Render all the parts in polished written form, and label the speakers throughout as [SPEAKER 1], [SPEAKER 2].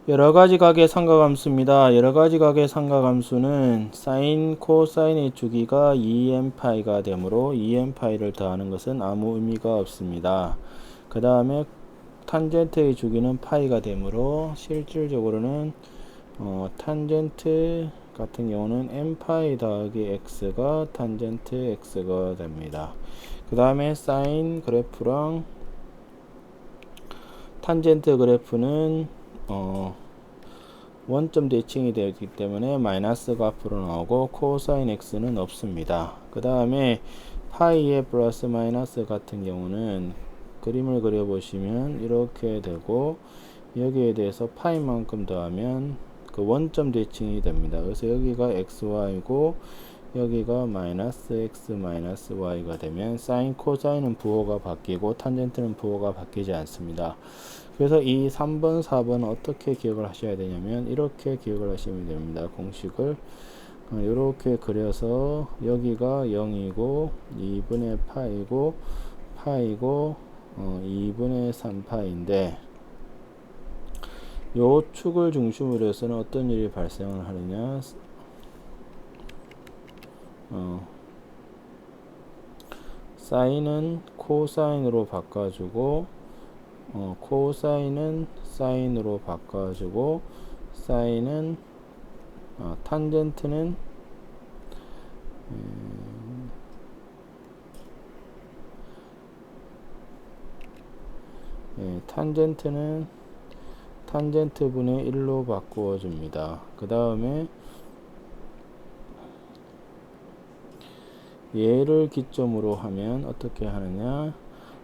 [SPEAKER 1] 여러가지 각의 삼각함수입니다. 여러가지 각의 삼각함수는 사인, 코사인의 주기가 2n파이가 되므로 2n파이를 더하는 것은 아무 의미가 없습니다. 그 다음에 탄젠트의 주기는 파이가 되므로 실질적으로는 탄젠트 같은 경우는 n파이 더하기 x가 탄젠트 x가 됩니다. 그 다음에 사인 그래프랑 탄젠트 그래프는 원점 대칭이 되었기 때문에 마이너스가 앞으로 나오고 코사인 x는 없습니다. 그 다음에 파이의 플러스 마이너스 같은 경우는 그림을 그려보시면 이렇게 되고 여기에 대해서 파이만큼 더하면 그 원점 대칭이 됩니다. 그래서 여기가 xy고 여기가 마이너스 x 마이너스 y가 되면 사인 코사인은 부호가 바뀌고 탄젠트는 부호가 바뀌지 않습니다. 그래서 이 3번 4번 어떻게 기억을 하셔야 되냐면 이렇게 기억을 하시면 됩니다. 공식을 이렇게 그려서 여기가 0이고 2분의 파이고 2분의 3파인데 요 축을 중심으로 해서는 어떤 일이 발생을 하느냐, 사인은 코사인으로 바꿔주고 코사인은 사인으로 바꿔주고 사인은 탄젠트는 탄젠트는 탄젠트 분의 1로 바꾸어 줍니다. 그 다음에 얘를 기점으로 하면 어떻게 하느냐,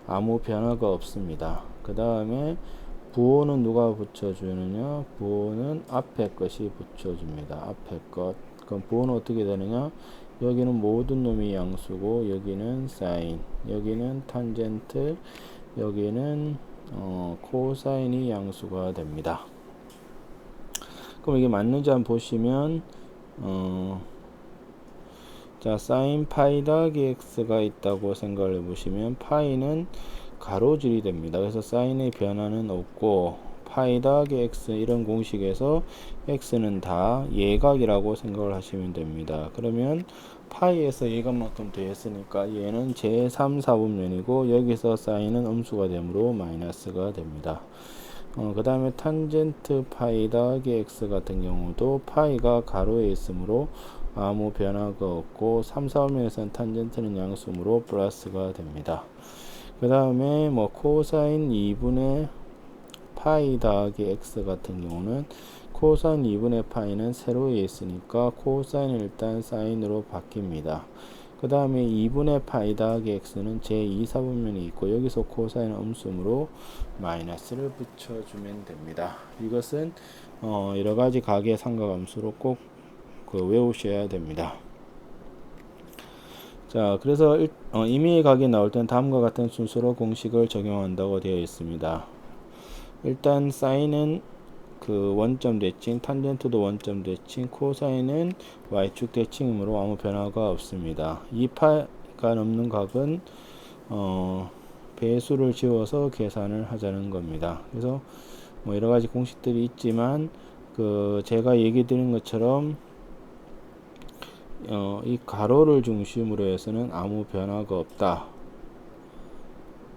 [SPEAKER 1] 아무 변화가 없습니다. 그 다음에 부호는 누가 붙여주느냐, 부호는 앞에 것이 붙여줍니다. 앞에 것. 그럼 부호는 어떻게 되느냐, 여기는 모든 놈이 양수고 여기는 사인, 여기는 탄젠트, 여기는 코사인이 양수가 됩니다. 그럼 이게 맞는지 한번 보시면 자, 사인 파이 더하기 x가 있다고 생각을 해보시면 파이는 가로줄이 됩니다. 그래서 사인의 변화는 없고 파이 더하기 x 이런 공식에서 x는 다 예각이라고 생각을 하시면 됩니다. 그러면 파이에서 예각만큼 더했으니까 얘는 제3, 4분면이고 여기서 사인은 음수가 되므로 마이너스가 됩니다. 그 다음에 탄젠트 파이 더하기 x 같은 경우도 파이가 가로에 있으므로 아무 변화가 없고 3, 4분면에서는 탄젠트는 양수므로 플러스가 됩니다. 그 다음에 코사인 2분의 파이 더하기 x 같은 경우는 코사인 2분의 파이는 세로에 있으니까 코사인은 일단 사인으로 바뀝니다. 그 다음에 2분의 파이 더하기 x는 제2, 4분면이 있고 여기서 코사인은 음수므로 마이너스를 붙여주면 됩니다. 이것은 여러가지 각의 삼각함수로 꼭 외우셔야 됩니다. 자, 그래서 임의의 각이 나올 땐 다음과 같은 순서로 공식을 적용한다고 되어 있습니다. 일단 사인은 그 원점 대칭, 탄젠트도 원점 대칭, 코사인은 y축 대칭이므로 아무 변화가 없습니다. 2파가 넘는 각은 배수를 지워서 계산을 하자는 겁니다. 그래서 여러가지 공식들이 있지만 제가 얘기 드린 것처럼 이 가로를 중심으로 해서는 아무 변화가 없다.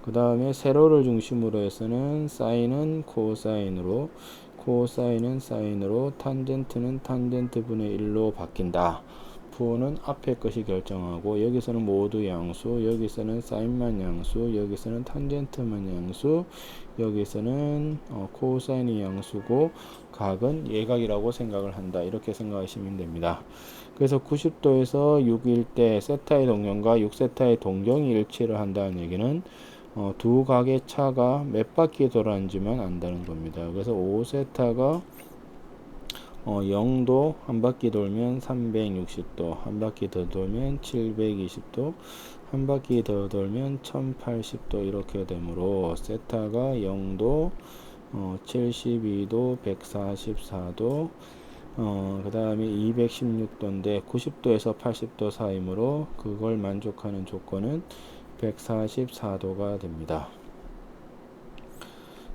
[SPEAKER 1] 그 다음에 세로를 중심으로 해서는 사인은 코사인으로, 코사인은 사인으로, 탄젠트는 탄젠트 분의 1로 바뀐다. 부호는 앞에 것이 결정하고 여기서는 모두 양수, 여기서는 사인만 양수, 여기서는 탄젠트만 양수, 여기서는 코사인이 양수고 각은 예각이라고 생각을 한다. 이렇게 생각하시면 됩니다. 그래서 90도에서 6일 때 세타의 동경과 6세타의 동경이 일치를 한다는 얘기는 두 각의 차가 몇 바퀴 돌았는지만 안다는 겁니다. 그래서 5세타가 0도 한 바퀴 돌면 360도, 한 바퀴 더 돌면 720도, 한 바퀴 더 돌면 1080도 이렇게 되므로 세타가 0도, 72도, 144도, 그 다음에 216도인데 90도에서 80도 사이므로 그걸 만족하는 조건은 144도가 됩니다.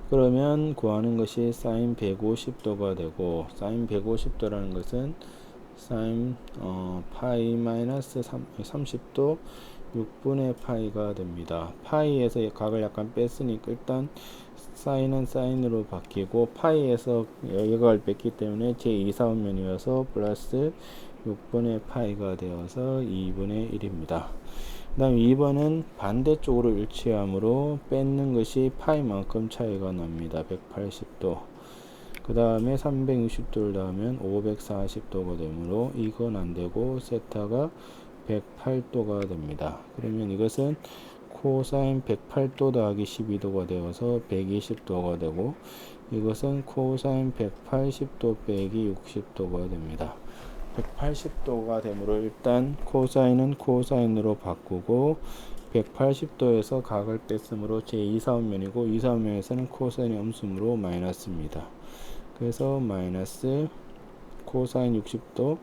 [SPEAKER 1] 그러면 구하는 것이 사인 150도가 되고, 사인 150도라는 것은 사인 파이 마이너스 30도 6분의 파이가 됩니다. 파이에서 각을 약간 뺐으니까 일단 사인은 사인으로 바뀌고, 파이에서 여각을 뺐기 때문에 제2사분면이어서 플러스 6분의 파이가 되어서 2분의 1입니다. 그 다음 2번은 반대쪽으로 일치하므로 뺏는 것이 파이만큼 차이가 납니다. 180도. 그 다음에 360도를 더하면 540도가 되므로 이건 안되고 세타가 108도가 됩니다. 그러면 이것은 코사인 108도 더하기 12도가 되어서 120도가 되고, 이것은 코사인 180도 빼기 60도가 됩니다. 180도가 되므로 일단 코사인은 코사인으로 바꾸고, 180도에서 각을 뺐으므로 제2사분면이고 2사분면에서는 코사인이 음수므로 마이너스입니다. 그래서 마이너스 코사인 60도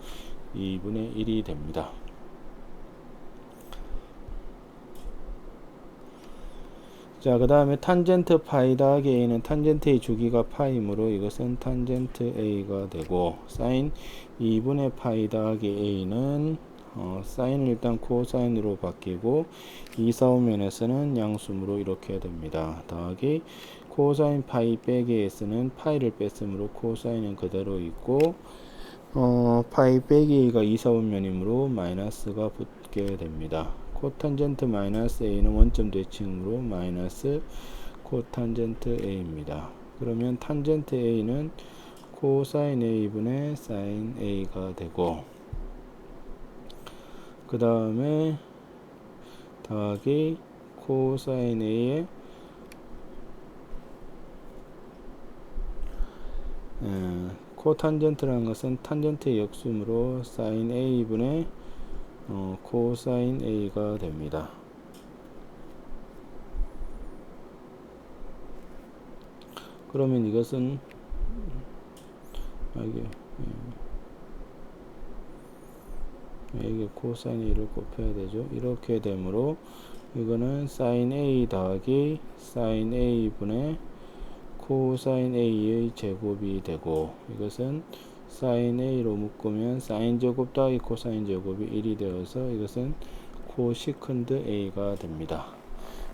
[SPEAKER 1] 2분의 1이 됩니다. 자, 그 다음에 탄젠트 파이 더하기 a는 탄젠트의 주기가 파이므로 이것은 탄젠트 a가 되고, 사인 2분의 파이 더하기 a는 사인을 일단 코사인으로 바뀌고 2사분면에서는 양수므로 이렇게 됩니다. 더하기 코사인 파이 빼기 s는 파이를 뺐으므로 코사인은 그대로 있고, 파이 빼기 a가 2사분면이므로 마이너스가 붙게 됩니다. 코탄젠트 마이너스 a는 원점 대칭으로 마이너스 코탄젠트 a입니다. 그러면 탄젠트 a는 코사인 a분의 사인 a가 되고, 그 다음에 더하기 코사인 a의 코탄젠트라는 것은 탄젠트의 역수므로 사인 a분의 코사인 a가 됩니다. 그러면 이것은 이게 코사인 a를 곱해야 되죠. 이렇게 되므로 이거는 사인 a 더하기 사인 a분의 코사인 a의 제곱이 되고, 이것은 사인 a로 묶으면 사인 제곱 더하기 코사인 제곱이 1이 되어서 이것은 코시컨드 a가 됩니다.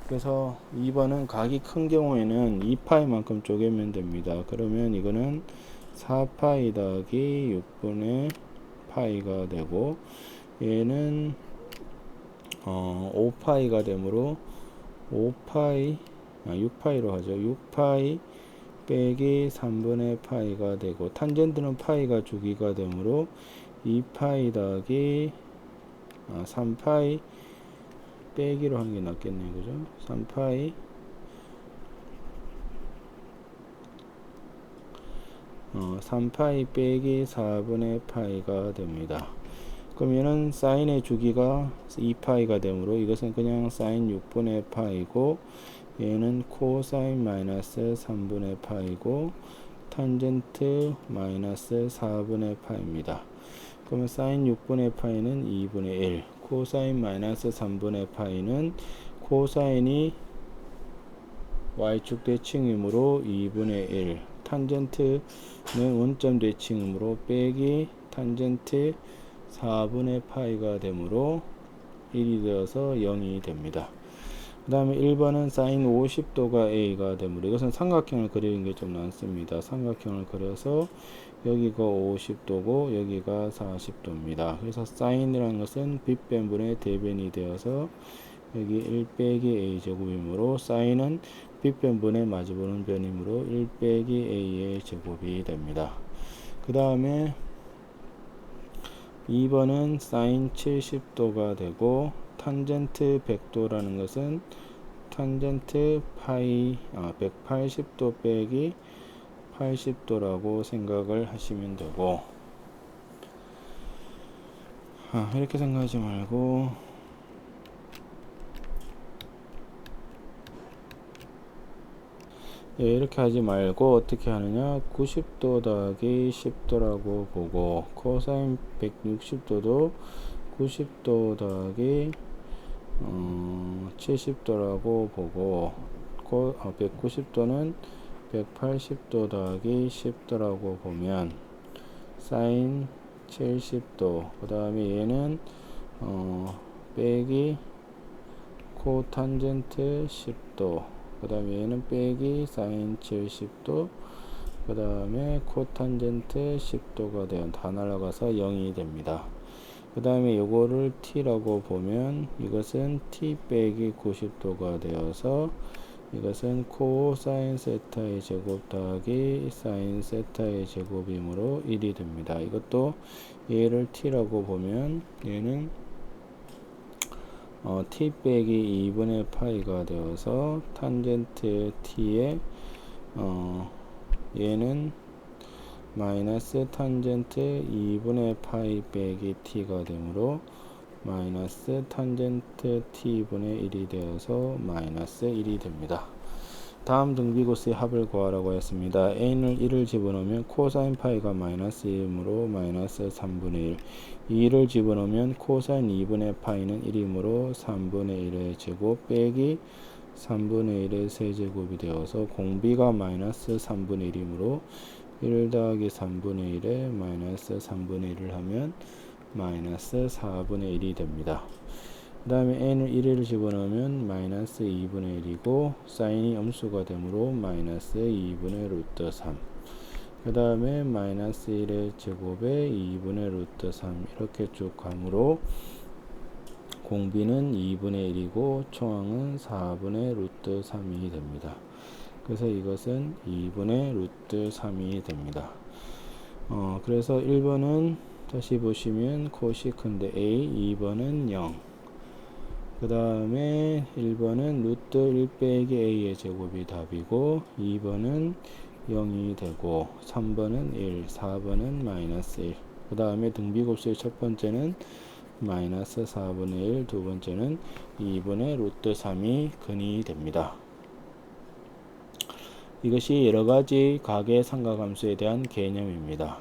[SPEAKER 1] 그래서 2번은 각이 큰 경우에는 2파이만큼 쪼개면 됩니다. 그러면 이거는 4파이 더하기 6분의 파이가 되고, 얘는 5파이가 되므로 6파이로 하죠. 6파이 빼기 3분의 파이가 되고, 탄젠트는 파이가 주기가 되므로 2파이 더하기 3파이 빼기로 하는 게 낫겠네요. 그죠? 3파이 빼기 4분의 파이가 됩니다. 그러면은 사인의 주기가 2파이가 되므로 이것은 그냥 사인 6분의 파이고, 얘는 코사인 마이너스 3분의 파이고, 탄젠트 마이너스 4분의 파이입니다. 그러면 사인 6분의 파이는 2분의 1, 코사인 마이너스 3분의 파이는 코사인이 y축 대칭이므로 2분의 1, 탄젠트는 원점 대칭이므로 빼기 탄젠트 4분의 파이가 되므로 1이 되어서 0이 됩니다. 그 다음에 1번은 사인 50도가 a가 되므로 이것은 삼각형을 그리는 게 좀 낫습니다. 삼각형을 그려서 여기가 50도고 여기가 40도입니다. 그래서 사인이라는 것은 빗변분의 대변이 되어서 여기 1 빼기 a 제곱이므로 사인은 빗변분의 마주보는 변이므로 1 빼기 a의 제곱이 됩니다. 그 다음에 2번은 사인 70도가 되고, 탄젠트 100도라는 것은 탄젠트 파이 180도 빼기 80도라고 생각을 하시면 되고, 이렇게 생각하지 말고 이렇게 하지 말고 어떻게 하느냐, 90도 더하기 10도라고 보고, 코사인 160도도 90도 더하기 70도라고 보고, 190도는 180도 더하기 10도라고 보면 사인 70도, 그 다음에 얘는 빼기 코탄젠트 10도, 그 다음에 얘는 빼기 사인 70도, 그 다음에 코탄젠트 10도가 되면 다 날아가서 0이 됩니다. 그 다음에 요거를 t라고 보면 이것은 t 빼기 90도가 되어서 이것은 코사인 세타의 제곱 더하기 사인 세타의 제곱이므로 1이 됩니다. 이것도 얘를 t라고 보면 얘는 t 빼기 2분의 파이가 되어서 탄젠트 t의 얘는 마이너스 탄젠트 2분의 파이 빼기 t가 되므로 마이너스 탄젠트 t분의 1이 되어서 마이너스 1이 됩니다. 다음 등비고스의 합을 구하라고 했습니다. a는 1을 집어넣으면 코사인 파이가 마이너스 2이므로 마이너스 3분의 1, 2를 집어넣으면 코사인 2분의 파이는 1이므로 3분의 1의 제곱 빼기 3분의 1의 세제곱이 되어서 공비가 마이너스 3분의 1이므로 1 더하기 3분의 1에 마이너스 3분의 1을 하면 마이너스 4분의 1이 됩니다. 그 다음에 n을 1을 집어넣으면 마이너스 2분의 1이고 사인이 음수가 되므로 마이너스 2분의 루트 3, 그 다음에 마이너스 1의 제곱에 2분의 루트 3 이렇게 쭉 가므로 공비는 2분의 1이고 총항은 4분의 루트 3이 됩니다. 그래서 이것은 2분의 루트 3이 됩니다. 그래서 1번은 다시 보시면 코시크인데 A, 2번은 0. 그 다음에 1번은 루트 1 빼기 A의 제곱이 답이고 2번은 0이 되고 3번은 1, 4번은 마이너스 1. 그 다음에 등비곱수의 첫 번째는 마이너스 4분의 1, 두 번째는 2분의 루트 3이 근이 됩니다. 이것이 여러가지 가계 삼각함수에 대한 개념입니다.